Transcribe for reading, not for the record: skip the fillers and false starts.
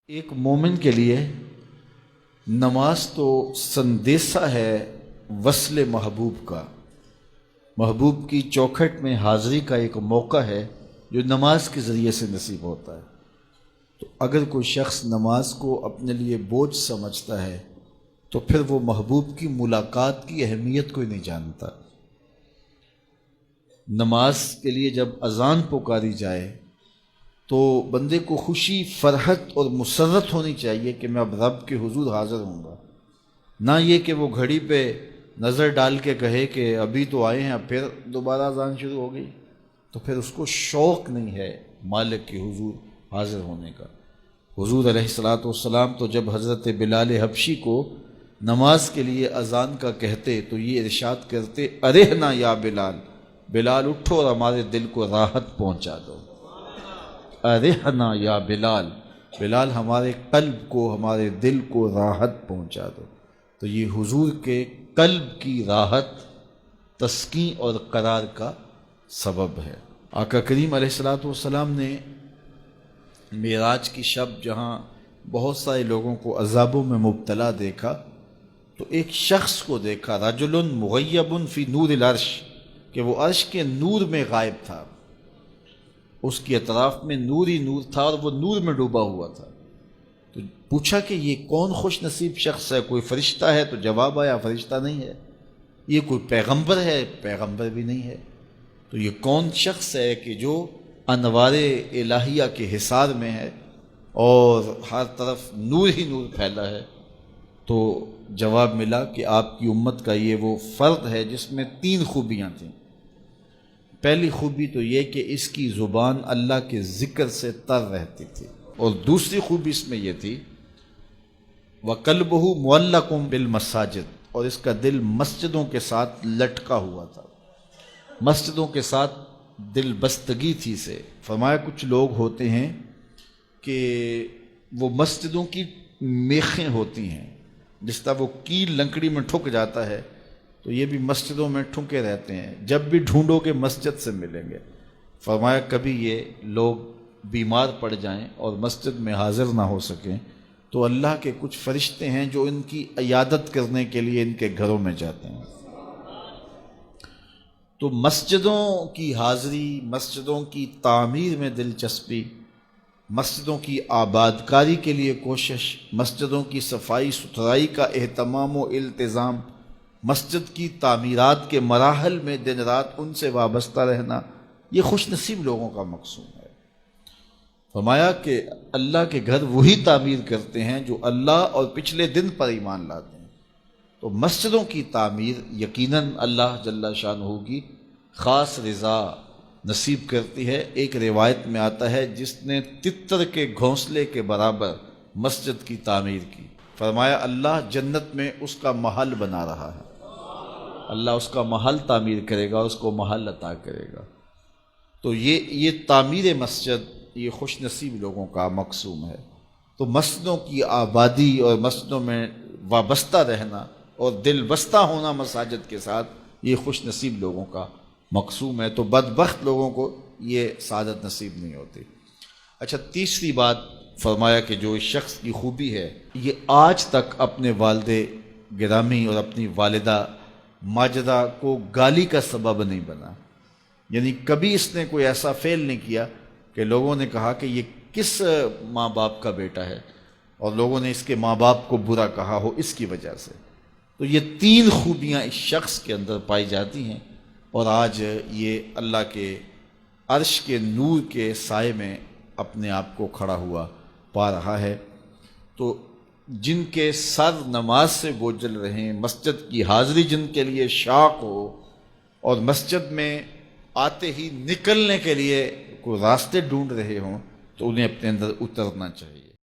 ایک مومن کے لیے نماز تو سندیسہ ہے وصل محبوب کا، محبوب کی چوکھٹ میں حاضری کا ایک موقع ہے جو نماز کے ذریعے سے نصیب ہوتا ہے۔ تو اگر کوئی شخص نماز کو اپنے لیے بوجھ سمجھتا ہے تو پھر وہ محبوب کی ملاقات کی اہمیت کو ہی نہیں جانتا۔ نماز کے لیے جب اذان پکاری جائے تو بندے کو خوشی، فرحت اور مسرت ہونی چاہیے کہ میں اب رب کے حضور حاضر ہوں گا، نہ یہ کہ وہ گھڑی پہ نظر ڈال کے کہے کہ ابھی تو آئے ہیں اب پھر دوبارہ اذان شروع ہو گئی، تو پھر اس کو شوق نہیں ہے مالک کے حضور حاضر ہونے کا۔ حضور علیہ الصلاۃ والسلام تو جب حضرت بلال حبشی کو نماز کے لیے اذان کا کہتے تو یہ ارشاد کرتے، ارحنا یا بلال، بلال اٹھو اور ہمارے دل کو راحت پہنچا دو۔ ارحنا یا بلال، بلال ہمارے قلب کو، ہمارے دل کو راحت پہنچا دو۔ تو یہ حضور کے قلب کی راحت، تسکین اور قرار کا سبب ہے۔ آقا کریم علیہ الصلاۃ والسلام نے معراج کی شب جہاں بہت سارے لوگوں کو عذابوں میں مبتلا دیکھا تو ایک شخص کو دیکھا، رجل مغیب فی نور العرش، کہ وہ عرش کے نور میں غائب تھا، اس کے اطراف میں نور ہی نور تھا اور وہ نور میں ڈوبا ہوا تھا۔ تو پوچھا کہ یہ کون خوش نصیب شخص ہے؟ کوئی فرشتہ ہے؟ تو جواب آیا فرشتہ نہیں ہے۔ یہ کوئی پیغمبر ہے؟ پیغمبر بھی نہیں ہے۔ تو یہ کون شخص ہے کہ جو انوار الہیہ کے حصار میں ہے اور ہر طرف نور ہی نور پھیلا ہے؟ تو جواب ملا کہ آپ کی امت کا یہ وہ فرد ہے جس میں 3 خوبیاں تھیں۔ پہلی خوبی تو یہ کہ اس کی زبان اللہ کے ذکر سے تر رہتی تھی، اور دوسری خوبی اس میں یہ تھی وَقَلْبُهُ مُعَلَّقٌ بِالْمَسَاجِدِ، اور اس کا دل مسجدوں کے ساتھ لٹکا ہوا تھا، مسجدوں کے ساتھ دل بستگی تھی سے۔ فرمایا کچھ لوگ ہوتے ہیں کہ وہ مسجدوں کی میخیں ہوتی ہیں، جس طرح وہ کیل لنکڑی میں ٹھک جاتا ہے تو یہ بھی مسجدوں میں ٹھکے رہتے ہیں، جب بھی ڈھونڈو گے مسجد سے ملیں گے۔ فرمایا کبھی یہ لوگ بیمار پڑ جائیں اور مسجد میں حاضر نہ ہو سکیں تو اللہ کے کچھ فرشتے ہیں جو ان کی عیادت کرنے کے لیے ان کے گھروں میں جاتے ہیں۔ تو مسجدوں کی حاضری، مسجدوں کی تعمیر میں دلچسپی، مسجدوں کی آباد کاری کے لیے کوشش، مسجدوں کی صفائی ستھرائی کا اہتمام و التزام، مسجد کی تعمیرات کے مراحل میں دن رات ان سے وابستہ رہنا، یہ خوش نصیب لوگوں کا مقصود ہے۔ فرمایا کہ اللہ کے گھر وہی تعمیر کرتے ہیں جو اللہ اور پچھلے دن پر ایمان لاتے ہیں۔ تو مسجدوں کی تعمیر یقیناً اللہ جل شانہ کی خاص رضا نصیب کرتی ہے۔ ایک روایت میں آتا ہے جس نے تتر کے گھونسلے کے برابر مسجد کی تعمیر کی، فرمایا اللہ جنت میں اس کا محل بنا رہا ہے، اللہ اس کا محل تعمیر کرے گا اور اس کو محل عطا کرے گا۔ تو یہ تعمیر مسجد یہ خوش نصیب لوگوں کا مقصوم ہے۔ تو مسجدوں کی آبادی اور مسجدوں میں وابستہ رہنا اور دل بستہ ہونا مساجد کے ساتھ، یہ خوش نصیب لوگوں کا مقصوم ہے۔ تو بدبخت لوگوں کو یہ سعادت نصیب نہیں ہوتی۔ اچھا، تیسری بات فرمایا کہ جو اس شخص کی خوبی ہے یہ آج تک اپنے والد گرامی اور اپنی والدہ ماجدہ کو گالی کا سبب نہیں بنا، یعنی کبھی اس نے کوئی ایسا فعل نہیں کیا کہ لوگوں نے کہا کہ یہ کس ماں باپ کا بیٹا ہے اور لوگوں نے اس کے ماں باپ کو برا کہا ہو اس کی وجہ سے۔ تو یہ 3 خوبیاں اس شخص کے اندر پائی جاتی ہیں، اور آج یہ اللہ کے عرش کے نور کے سائے میں اپنے آپ کو کھڑا ہوا پا رہا ہے۔ تو جن کے سر نماز سے بوجھل رہیں، مسجد کی حاضری جن کے لیے شوق ہو اور مسجد میں آتے ہی نکلنے کے لیے کوئی راستے ڈھونڈ رہے ہوں، تو انہیں اپنے اندر اترنا چاہیے۔